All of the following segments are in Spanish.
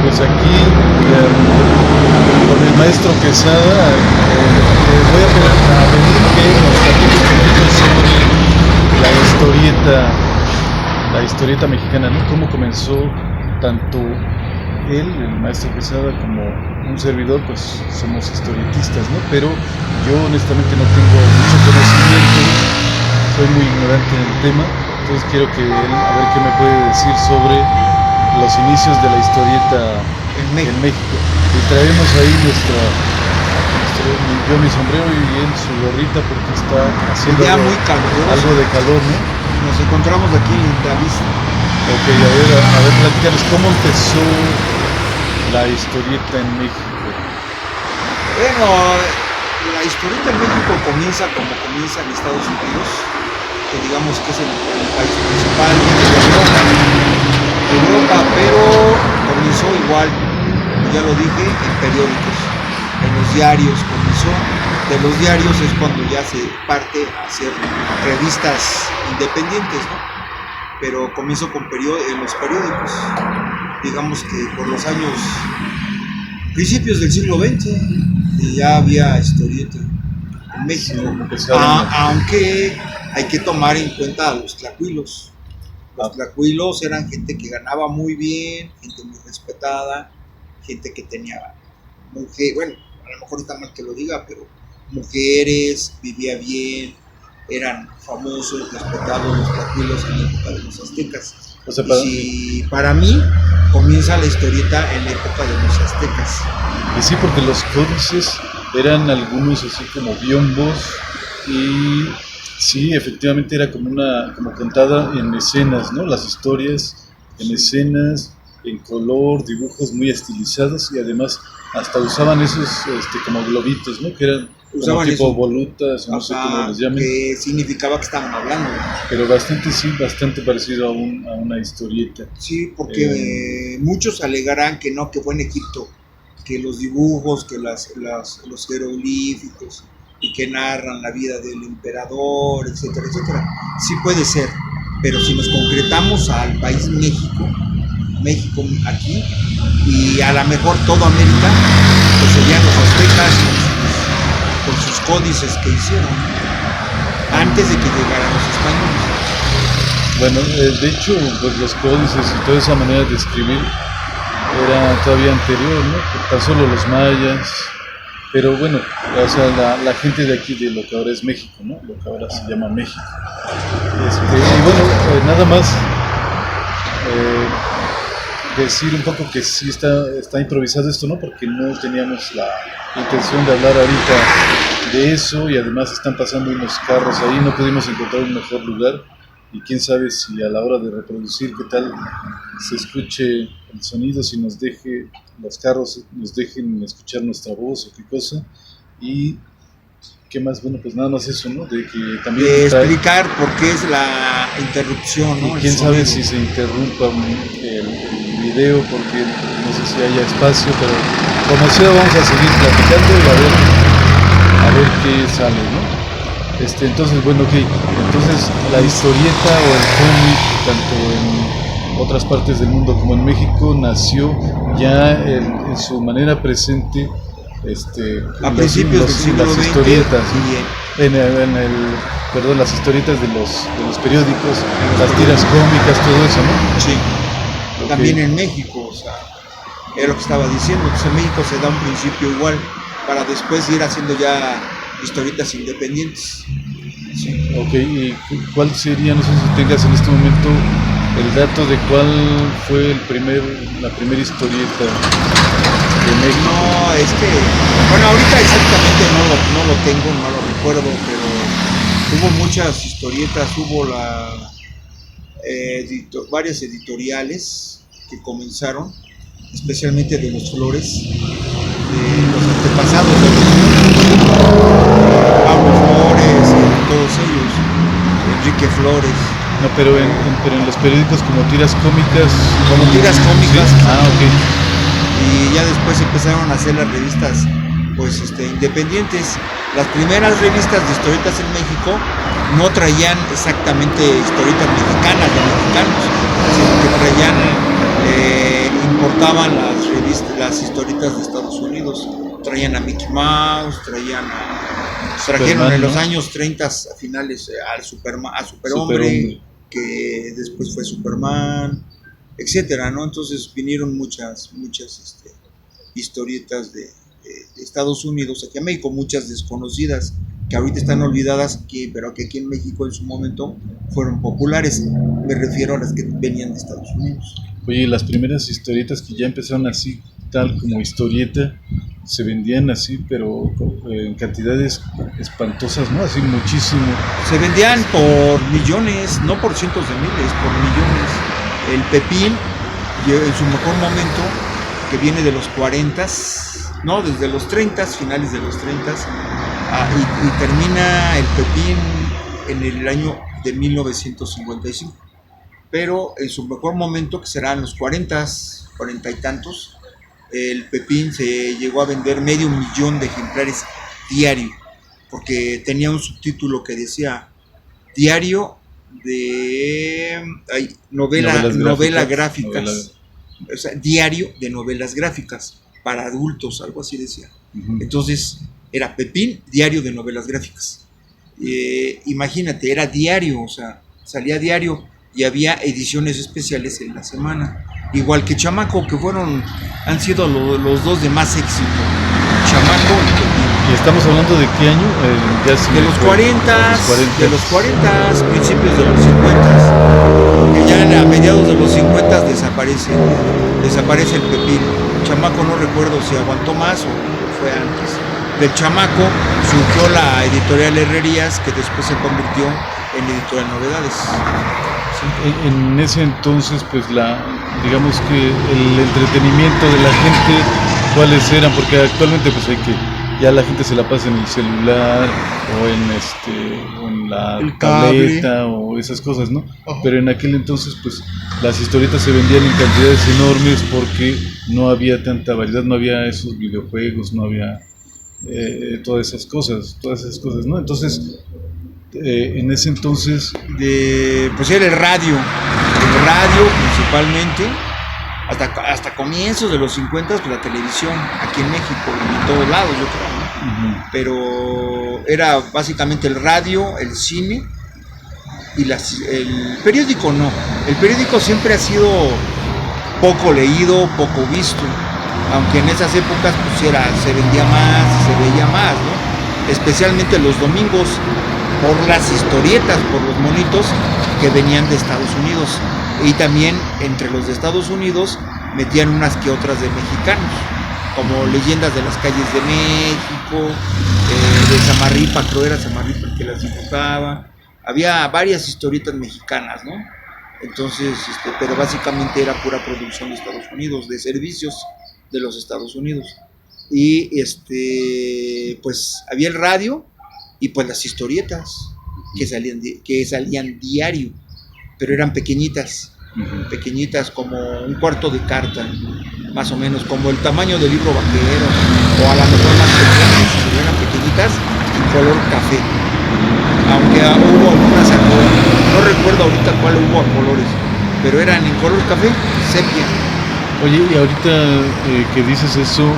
pues aquí con el maestro Quesada voy a pedir que nos platique un poquito sobre la historieta mexicana, ¿no? Cómo comenzó tanto él, el maestro Quesada, como un servidor, pues somos historietistas, ¿no? Pero yo honestamente no tengo mucho conocimiento, soy muy ignorante en el tema, entonces quiero que él, a ver qué me puede decir sobre los inicios de la historieta en México. Y traemos ahí yo mi sombrero y él su gorrita porque está haciendo ya muy caluroso. Algo de calor, ¿no? Nos encontramos aquí en Lindavista. Ok, a ver, platícanos, ¿cómo empezó la historieta en México? Bueno, la historieta en México comienza como comienza en Estados Unidos, que digamos que es el país principal de Europa, pero comenzó igual, ya lo dije, en periódicos, en los diarios comenzó. De los diarios es cuando ya se parte a hacer revistas independientes, ¿no? Pero comenzó en los periódicos, digamos que por los años principios del siglo XX ya había historieta en México, aunque hay que tomar en cuenta a los tlacuilos. Los tlacuilos eran gente que ganaba muy bien, gente muy respetada, gente que tenía mujer, bueno, a lo mejor está mal que lo diga, pero mujeres, vivía bien, eran famosos, respetados los tlacuilos en la época de los aztecas. O sea, para mí comienza la historieta en la época de los aztecas. Y sí, porque los códices eran algunos así como biombos y sí, efectivamente era como contada en escenas, ¿no? Las historias en escenas, en color, dibujos muy estilizados y además hasta usaban esos como globitos, ¿no? Que eran como tipo volutas, no sé cómo les llaman. Que significaba que estaban hablando. Pero bastante parecido a una historieta. Sí, porque muchos alegarán que no, que fue en Egipto, que los dibujos, que los jeroglíficos y que narran la vida del emperador, etcétera, etcétera. Sí puede ser, pero si nos concretamos al país México aquí, y a lo mejor toda América, pues serían los aztecas con sus códices que hicieron antes de que llegaran los españoles. Bueno, de hecho, pues los códices y toda esa manera de escribir era todavía anterior, ¿no? Tan solo los mayas, pero bueno, o sea, la gente de aquí, de lo que ahora es México, ¿no? Lo que ahora se llama México. Y bueno, nada más decir un poco que sí está improvisado esto, ¿no? Porque no teníamos la intención de hablar ahorita de eso y además están pasando unos carros ahí, no pudimos encontrar un mejor lugar y quién sabe si a la hora de reproducir qué tal se escuche el sonido, si los carros nos dejen escuchar nuestra voz o qué cosa. Y qué más, bueno, pues nada más eso, ¿no? De que también explicar por qué es la interrupción, ¿no? Y quién sabe si se interrumpa el video porque no sé si haya espacio, pero como sea vamos a seguir platicando y a ver qué sale, ¿no? Entonces, bueno, ok, entonces la historieta o el cómic, tanto en otras partes del mundo como en México, nació ya en su manera presente a principios del siglo las XX historietas, perdón, las historietas de los periódicos, las tiras cómicas, todo eso, ¿no? Sí. Okay. También en México, o sea, es lo que estaba diciendo, pues en México se da un principio igual para después ir haciendo ya historietas independientes. Sí. Ok, ¿y cuál sería, no sé si tengas en este momento el dato de cuál fue la primera historieta de México? No, es que, bueno, ahorita exactamente no lo tengo, no lo recuerdo, pero hubo muchas historietas, hubo varias editoriales que comenzaron, especialmente de los Flores, de los antepasados de los Pablo Flores, todos ellos, Enrique Flores. No, pero en los periódicos como tiras cómicas. Como tiras cómicas. ¿Sí? Ah, ok. Y ya después empezaron a hacer las revistas pues independientes. Las primeras revistas de historietas en México no traían exactamente historietas mexicanas de mexicanos, sino que importaban las revistas las historietas de Estados Unidos. Traían a Mickey Mouse, trajeron Superman, en los ¿no? años 30 a finales a Superhombre, que después fue Superman, etcétera, ¿no? Entonces vinieron muchas historietas de Estados Unidos aquí a México, muchas desconocidas que ahorita están olvidadas, pero que aquí en México en su momento fueron populares. Me refiero a las que venían de Estados Unidos. Oye, las primeras historietas que ya empezaron así, tal como historieta, se vendían así, pero en cantidades espantosas, ¿no? Así muchísimo. Se vendían por millones, no por cientos de miles, por millones. El Pepín, en su mejor momento, que viene de los 40, no, desde los 30, finales de los 30, y termina el Pepín en el año de 1955. Pero en su mejor momento, que será en los 40 y tantos, el Pepín se llegó a vender 500,000 de ejemplares diario, porque tenía un subtítulo que decía diario de novelas gráficas. O sea, diario de novelas gráficas para adultos, algo así decía. Uh-huh. Entonces era Pepín, diario de novelas gráficas. Imagínate, era diario, o sea, salía diario y había ediciones especiales en la semana. Igual que Chamaco, que han sido los dos de más éxito, Chamaco y Pepín. ¿Y estamos hablando de qué año? De los 40, principios de los 50, que ya a mediados de los 50 desaparece el Pepín. Chamaco no recuerdo si aguantó más o fue antes. Del Chamaco surgió la editorial Herrerías, que después se convirtió en editorial Novedades. Sí, en ese entonces, pues digamos que el entretenimiento de la gente, ¿cuáles eran? Porque actualmente pues ya la gente se la pasa en el celular o en la tableta o esas cosas, ¿no? Uh-huh. Pero en aquel entonces pues las historietas se vendían en cantidades enormes porque no había tanta variedad, no había esos videojuegos, no había todas esas cosas, ¿no? Entonces en ese entonces pues era el radio principalmente, hasta comienzos de los 50, pues la televisión aquí en México y en todos lados, yo creo, ¿no? Uh-huh. Pero era básicamente el radio, el cine y el periódico. No, el periódico siempre ha sido poco leído, poco visto, aunque en esas épocas pues se vendía más, se veía más, ¿no? Especialmente los domingos, por las historietas, por los monitos que venían de Estados Unidos. Y también entre los de Estados Unidos metían unas que otras de mexicanos, como Leyendas de las Calles de México, de Samarripa, creo era Samarripa el que las dibujaba. Había varias historietas mexicanas, ¿no? Entonces, pero básicamente era pura producción de Estados Unidos, de servicios de los Estados Unidos. Y pues había el radio y pues las historietas que salían diario, pero eran pequeñitas, uh-huh. Pequeñitas como un cuarto de carta, más o menos, como el tamaño del libro vaquero, o a lo mejor más pequeñas, pero eran pequeñitas, color café, aunque hubo algunas a color, no recuerdo ahorita cuál hubo a colores, pero eran en color café, sepia. Oye, y ahorita que dices eso,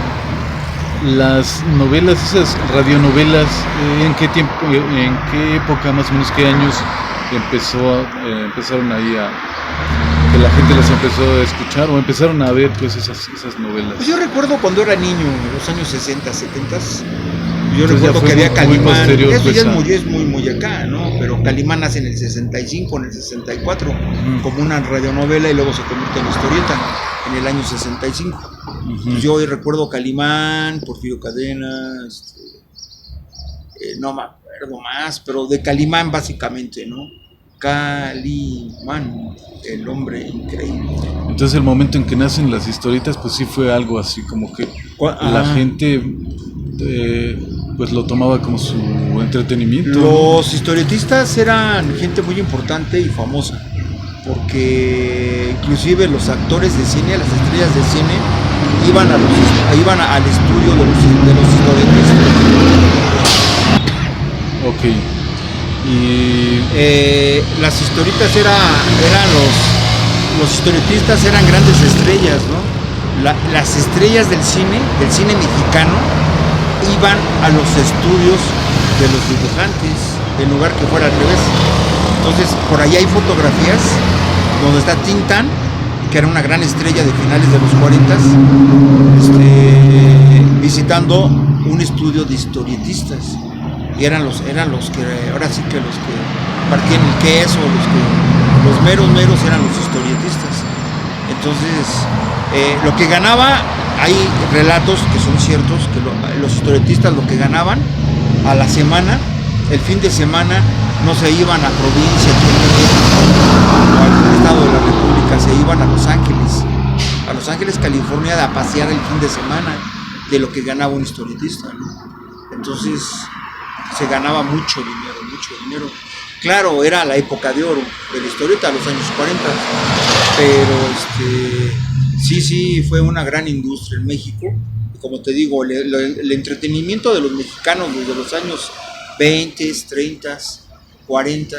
las novelas, esas radionovelas, ¿en qué tiempo, en qué época, más o menos qué años empezaron ahí que la gente las empezó a escuchar o empezaron a ver pues esas novelas? Pues yo recuerdo cuando era niño, en los años 60, 70, yo recuerdo que había Calimán, eso pues, ya es muy acá, ¿no? Pero Calimán nace en el 65, en el 64, uh-huh. Como una radionovela y luego se convierte en historieta en el año 65. Uh-huh. Yo recuerdo Calimán, Porfirio Cadenas, no me acuerdo más, pero de Calimán básicamente, ¿no? Calimán, el hombre increíble. Entonces el momento en que nacen las historietas, pues sí fue algo así, como que la gente pues lo tomaba como su entretenimiento. Los historietistas eran gente muy importante y famosa, porque inclusive los actores de cine, las estrellas de cine, iban al estudio de los historietistas. Ok. Y las historietas eran los historietistas eran grandes estrellas, ¿no? las estrellas del cine mexicano, iban a los estudios de los dibujantes, en lugar que fuera al revés. Entonces, por ahí hay fotografías donde está Tintán, que era una gran estrella de finales de los 40, visitando un estudio de historietistas. Y eran los que, ahora sí que los que partían el queso, los meros eran los historietistas. Entonces, lo que ganaba, hay relatos que son ciertos, que los historietistas lo que ganaban a la semana, el fin de semana, no se iban a provincia, o a algún estado de la República, se iban a Los Ángeles, California, a pasear el fin de semana de lo que ganaba un historietista, ¿no? Entonces, se ganaba mucho dinero. Claro, era la época de oro de la historieta, los años 40, pero sí fue una gran industria en México. Como te digo, el entretenimiento de los mexicanos desde los años 20, 30, 40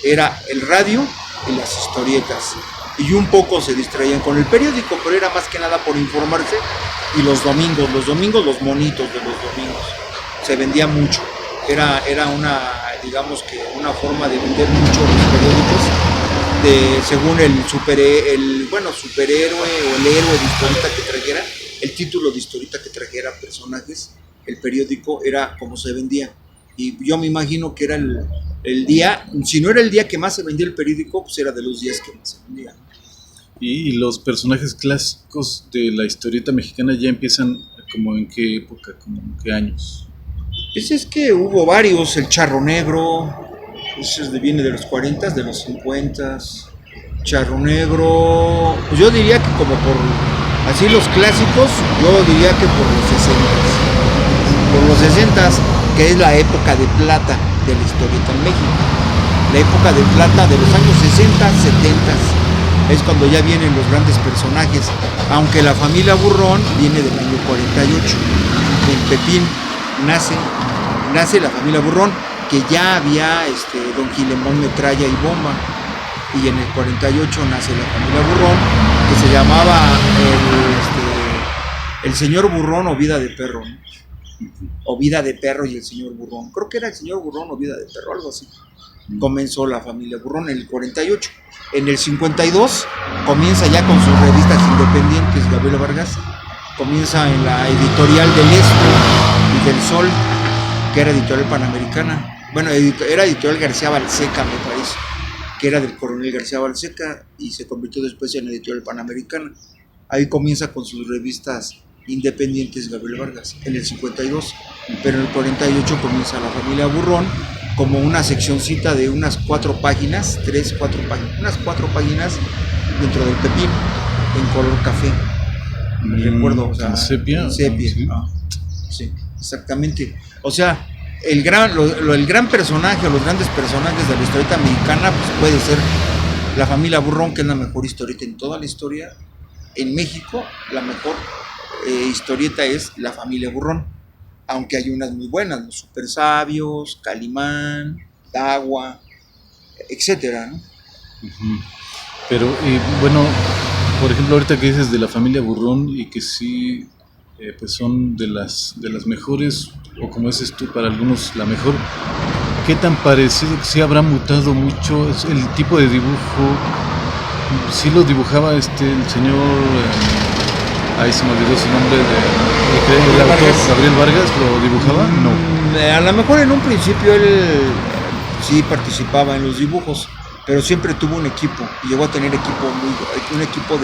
era el radio y las historietas, y un poco se distraían con el periódico, pero era más que nada por informarse. Y los domingos, los monitos de los domingos, se vendía mucho. Era una, digamos que una forma de vender mucho los periódicos, según el superhéroe o el héroe de historieta que trajera, el título de historieta que trajera personajes, el periódico era como se vendía. Y yo me imagino que era el día, si no era el día que más se vendía el periódico, pues era de los días que más se vendía. Y los personajes clásicos de la historieta mexicana ya empiezan como en qué época, como en qué años. Pues es que hubo varios, el Charro Negro, ese viene de los 40, de los 50. Charro Negro, pues yo diría que como por, así los clásicos, yo diría que por los 60, que es la época de plata de la historieta en México. La época de plata de los años 60, 70, es cuando ya vienen los grandes personajes, aunque la familia Burrón viene del año 48, en Pepín nace la familia Burrón, que ya había Don Gilemón, Metralla y Bomba, y en el 48 nace la familia Burrón, que se llamaba el señor Burrón o Vida de Perro, ¿no? O Vida de Perro y el señor Burrón, creo que era el señor Burrón o Vida de Perro, algo así. Comenzó la familia Burrón en el 48. En el 52 comienza ya con sus revistas independientes Gabriel Vargas, comienza en la editorial del Esto y del Sol, que era editorial Panamericana. Bueno, era editorial García Balseca, me parece, que era del coronel García Balseca, y se convirtió después en editorial Panamericana. Ahí comienza con sus revistas independientes Gabriel Vargas, en el 52, pero en el 48 comienza la familia Burrón como una seccioncita de unas 4 páginas, unas 4 páginas dentro del Pepín, en color café. Recuerdo, o sea, ¿en sepia? Sí, exactamente. O sea, el gran personaje o los grandes personajes de la historieta mexicana, pues puede ser la familia Burrón, que es la mejor historieta en toda la historia. En México, la mejor historieta es la familia Burrón, aunque hay unas muy buenas, los Super Sabios, Calimán, Dagua, etcétera, ¿no? Pero bueno, por ejemplo, ahorita que dices de la familia Burrón y que sí, pues son de las mejores, o como dices tú, para algunos la mejor, ¿qué tan parecido, sí habrá mutado mucho el tipo de dibujo? Sí lo dibujaba el señor, ahí se me olvidó su nombre, el autor Gabriel Vargas, ¿lo dibujaba? No. A lo mejor en un principio él sí participaba en los dibujos, pero siempre tuvo un equipo, y llegó a tener un equipo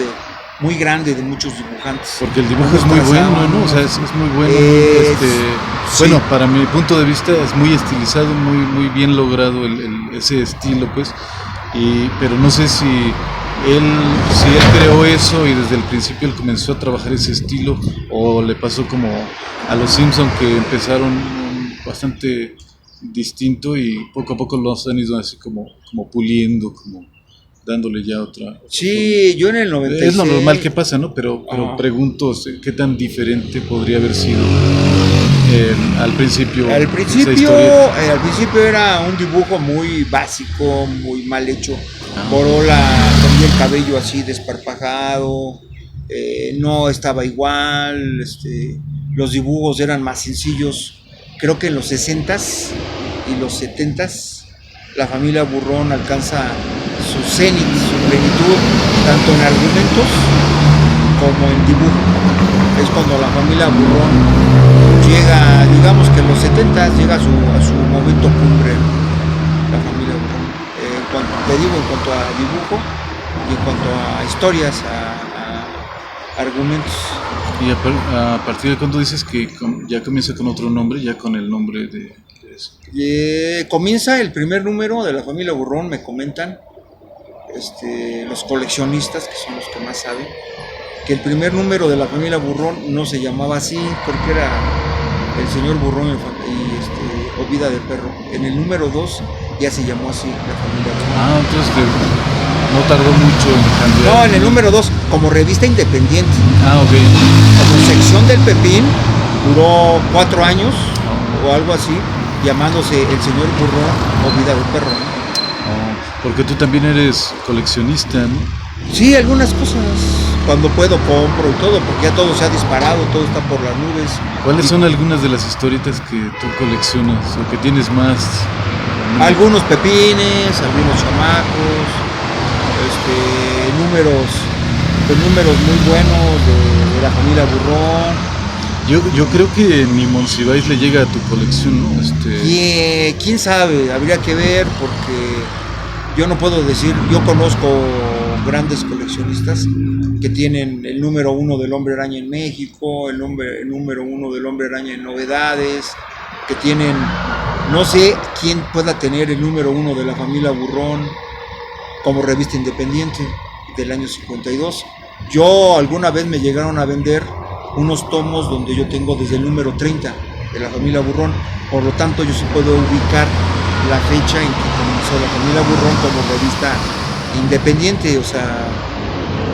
muy grande de muchos dibujantes. Porque el dibujo es muy bueno, ¿no? O sea, es muy bueno. Sí. Bueno, para mi punto de vista es muy estilizado, muy bien logrado ese estilo, pues. Pero no sé si él creó eso y desde el principio él comenzó a trabajar ese estilo, o le pasó como a los Simpson, que empezaron bastante distinto y poco a poco los han ido así como puliendo, como dándole ya otra sí, forma. Yo en el 96... Es lo normal que pasa, ¿no? Pero pregunto, ¿qué tan diferente podría haber sido al principio? Al principio era un dibujo muy básico, muy mal hecho. Borola tenía el cabello así desparpajado, no estaba igual, los dibujos eran más sencillos. Creo que en los 60s y los 70s la familia Burrón alcanza su cenit, su plenitud, tanto en argumentos como en dibujo. Es cuando la familia Burrón llega, digamos que en los 70s llega a su momento cumbre, la familia Burrón. En cuanto a dibujo y en cuanto a historias, a argumentos. ¿Y a partir de cuándo dices que ya comienza con otro nombre, ya con el nombre de eso? Comienza el primer número de la familia Burrón, me comentan los coleccionistas, que son los que más saben, que el primer número de la familia Burrón no se llamaba así, porque era el señor Burrón y Ovida del Perro. En el número 2 ya se llamó así la familia Burrón. Entonces no tardó mucho en cambiar. No, en el número 2, como revista independiente. Ok. Como sección del Pepín, duró 4 años o algo así, llamándose el señor Burrón Ovida del Perro, ¿no? Porque tú también eres coleccionista, ¿no? Sí, algunas cosas. Cuando puedo compro y todo, porque ya todo se ha disparado, todo está por las nubes. ¿Cuáles son algunas de las historietas que tú coleccionas o que tienes más? Algunos pepines, algunos chamacos, números muy buenos de la familia Burrón. Yo creo que ni Monsiváis le llega a tu colección, ¿no? Y quién sabe, habría que ver, porque yo no puedo decir, yo conozco grandes coleccionistas que tienen el número 1 del Hombre Araña en México, el número 1 del Hombre Araña en Novedades, que tienen, no sé quién pueda tener el número 1 de la familia Burrón como revista independiente del año 52. Yo alguna vez me llegaron a vender unos tomos donde yo tengo desde el número 30 de la familia Burrón, por lo tanto yo sí puedo ubicar la fecha en que comenzó la familia Burrón como revista independiente, o sea,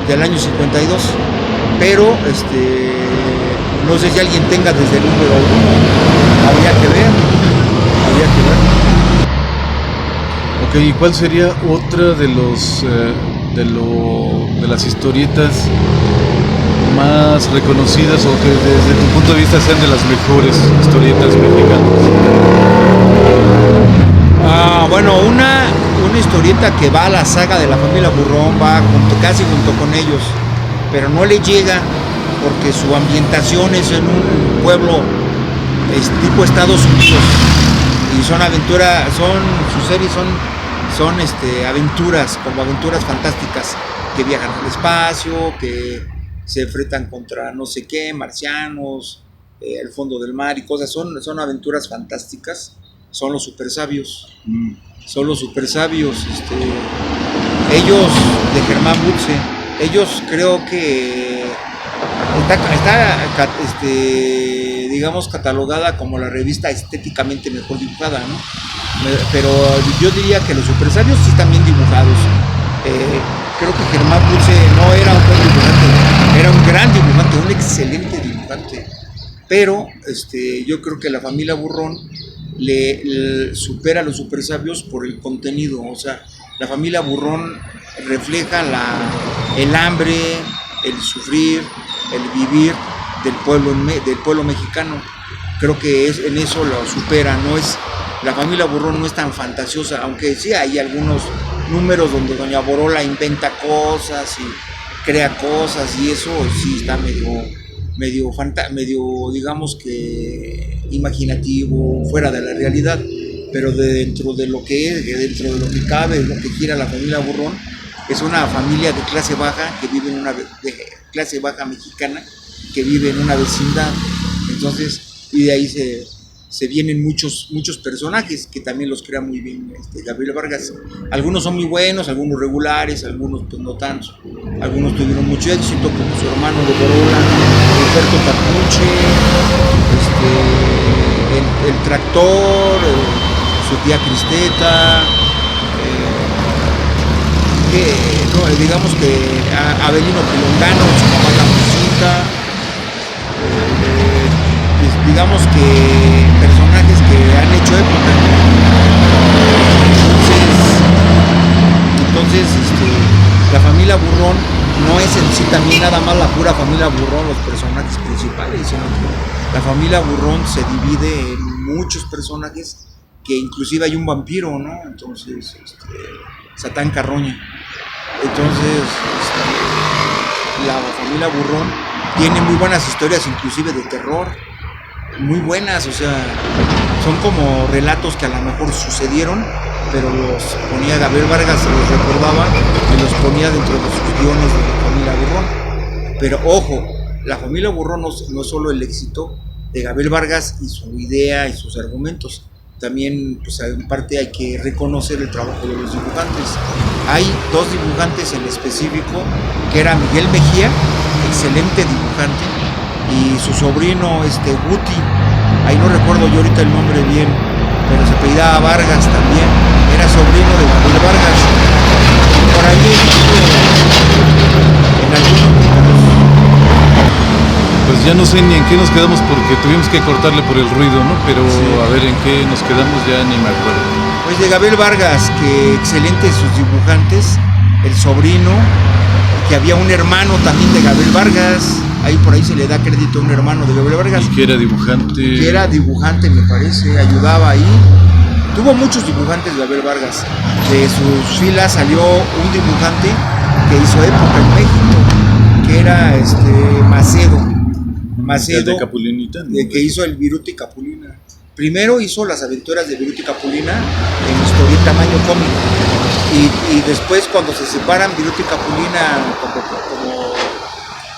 del año 52, pero no sé si alguien tenga desde el número 1, habría que ver. Ok, ¿y cuál sería otra de las historietas más reconocidas o que desde tu punto de vista sean de las mejores historietas mexicanas? Bueno, una historieta que va a la saga de la familia Burrón, va casi junto con ellos, pero no le llega porque su ambientación es en un pueblo tipo Estados Unidos y son aventuras, sus series son aventuras, como aventuras fantásticas, que viajan al espacio, que se enfrentan contra no sé qué, marcianos, el fondo del mar y cosas, son aventuras fantásticas. Son los super sabios. Son los super sabios. Ellos, de Germán Buxe, ellos creo que está digamos, catalogada como la revista estéticamente mejor dibujada, ¿no? Pero yo diría que los super sabios sí están bien dibujados. Creo que Germán Buxe no era un buen dibujante, era un gran dibujante, un excelente dibujante. Pero yo creo que la familia Burrón le supera a los super sabios por el contenido. O sea, la familia Burrón refleja el hambre, el sufrir, el vivir del pueblo mexicano. Creo que en eso lo supera. La familia Burrón no es tan fantasiosa, aunque sí hay algunos números donde doña Borola inventa cosas y crea cosas, y eso sí está medio digamos que imaginativo, fuera de la realidad, pero dentro de lo que cabe, lo que quiera la familia Burrón, es una familia de clase baja que vive de clase baja mexicana, que vive en una vecindad. Entonces, y de ahí se vienen muchos personajes que también los crea muy bien Gabriel Vargas. Algunos son muy buenos, algunos regulares, algunos pues no tanto. Algunos tuvieron mucho éxito, como su hermano de Borola, Roberto Tapuche, el Tractor, su tía Cristeta, digamos que Abelino Pilongano, su mamá La Musita, digamos que personajes que han hecho época. Entonces la familia Burrón no es en sí también nada más la pura familia Burrón los personajes principales, sino que la familia Burrón se divide en muchos personajes, que inclusive hay un vampiro, ¿no? Entonces, Satán Carroña. Entonces, la familia Burrón tiene muy buenas historias, inclusive de terror, muy buenas, o sea, son como relatos que a lo mejor sucedieron, pero los ponía Gabriel Vargas, se los recordaba y los ponía dentro de sus guiones de la familia Burrón. Pero ojo, la familia Burrón no es solo el éxito de Gabriel Vargas y su idea y sus argumentos, también pues en parte hay que reconocer el trabajo de los dibujantes. Hay dos dibujantes en específico, que era Miguel Mejía, excelente dibujante, y su sobrino Guti, ahí no recuerdo yo ahorita el nombre bien, pero se apellidaba Vargas también, era sobrino de Gabriel Vargas. Por ahí en algunos números. Pues ya no sé ni en qué nos quedamos porque tuvimos que cortarle por el ruido, ¿no? Pero Sí. a ver en qué nos quedamos ya ni me acuerdo. Pues de Gabriel Vargas, que excelente sus dibujantes, el sobrino, que había un hermano también de Gabriel Vargas, ahí por ahí se le da crédito a un hermano de Gabriel Vargas. Y que era dibujante. Que era dibujante, me parece, ayudaba ahí. Tuvo muchos dibujantes Gabriel Vargas. De sus filas salió un dibujante que hizo época en México, que era Macedo, de Capulinita, ¿no? que hizo el Viruta y Capulina. Primero hizo las aventuras de Viruta y Capulina en historieta tamaño cómic. Y después, cuando se separan Viruta y Capulina, como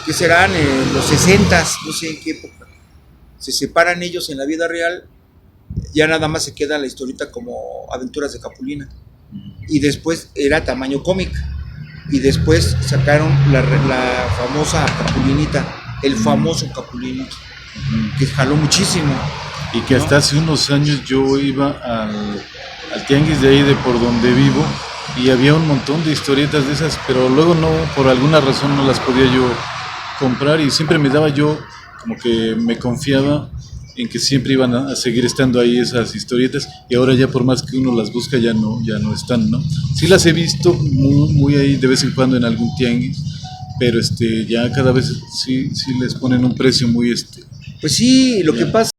que serán en los 60s, no sé en qué época, se separan ellos en la vida real, ya nada más se queda la historieta como aventuras de Capulina. Y después era tamaño cómic. Y después sacaron la famosa Capulinita, el famoso Capulinita, que jaló muchísimo. Y que hasta hace unos años yo iba al tianguis de ahí de por donde vivo y había un montón de historietas de esas, pero luego no, por alguna razón no las podía yo comprar y siempre me daba yo como que me confiaba en que siempre iban a seguir estando ahí esas historietas y ahora ya por más que uno las busca ya no están, ¿no? Sí las he visto muy ahí de vez en cuando en algún tianguis, pero ya cada vez sí les ponen un precio muy Pues sí, lo que pasa